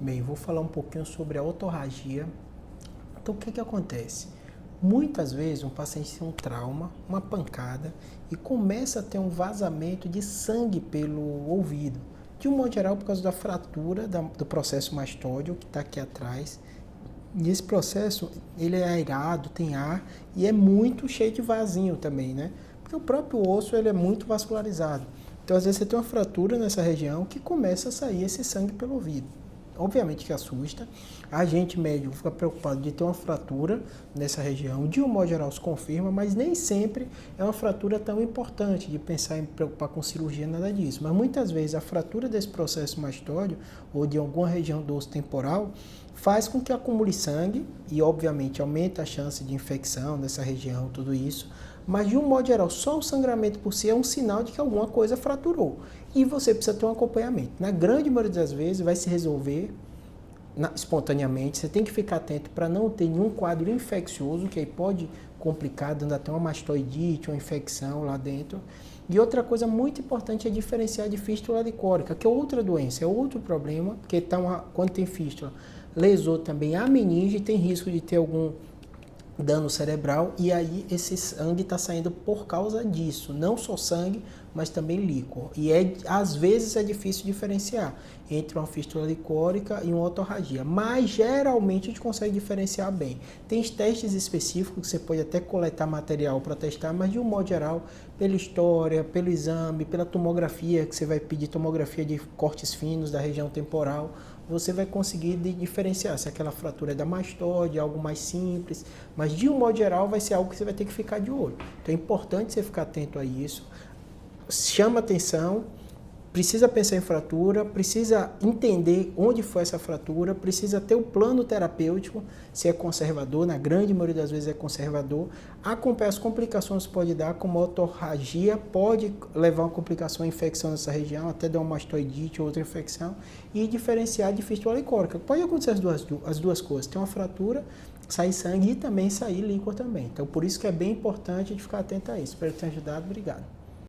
Bem, vou falar um pouquinho sobre a otorragia. Então, o que acontece? Muitas vezes um paciente tem um trauma, uma pancada e começa a ter um vazamento de sangue pelo ouvido. De um modo geral, por causa da fratura do processo mastóide, que está aqui atrás. E esse processo, ele é aerado, tem ar e é muito cheio de vasinho também, né? Porque o próprio osso, ele é muito vascularizado. Então, às vezes, você tem uma fratura nessa região que começa a sair esse sangue pelo ouvido. Obviamente que assusta. A gente médico fica preocupado de ter uma fratura nessa região. De um modo geral se confirma, mas nem sempre é uma fratura tão importante de pensar em preocupar com cirurgia, nada disso. Mas muitas vezes a fratura desse processo mastóide ou de alguma região do osso temporal faz com que acumule sangue e obviamente aumenta a chance de infecção nessa região, tudo isso. Mas de um modo geral, só o sangramento por si é um sinal de que alguma coisa fraturou. E você precisa ter um acompanhamento. Na grande maioria das vezes vai se resolver espontaneamente. Você tem que ficar atento para não ter nenhum quadro infeccioso, que aí pode complicar, dando até uma mastoidite, uma infecção lá dentro. E outra coisa muito importante é diferenciar de fístula de cólica, que é outra doença, é outro problema, porque quando tem fístula, lesou também a meninge, tem risco de ter algum dano cerebral, e aí esse sangue está saindo por causa disso, não só sangue, mas também líquor. E às vezes é difícil diferenciar entre uma fístula licórica e uma otorragia, mas geralmente a gente consegue diferenciar bem. Tem testes específicos que você pode até coletar material para testar, mas de um modo geral, pela história, pelo exame, pela tomografia, que você vai pedir tomografia de cortes finos da região temporal, você vai conseguir diferenciar se aquela fratura é da mastóide, algo mais simples, mas de um modo geral vai ser algo que você vai ter que ficar de olho. Então é importante você ficar atento a isso, chama atenção, precisa pensar em fratura, precisa entender onde foi essa fratura, precisa ter o plano terapêutico, se é conservador, na grande maioria das vezes é conservador, acompanhar as complicações que pode dar, como a otorragia, pode levar a uma complicação, infecção nessa região, até dar uma mastoidite ou outra infecção, e diferenciar de fístula licórica. Pode acontecer as duas coisas, ter uma fratura, sair sangue e também sair líquor também. Então, por isso que é bem importante a gente ficar atento a isso. Espero ter ajudado, obrigado.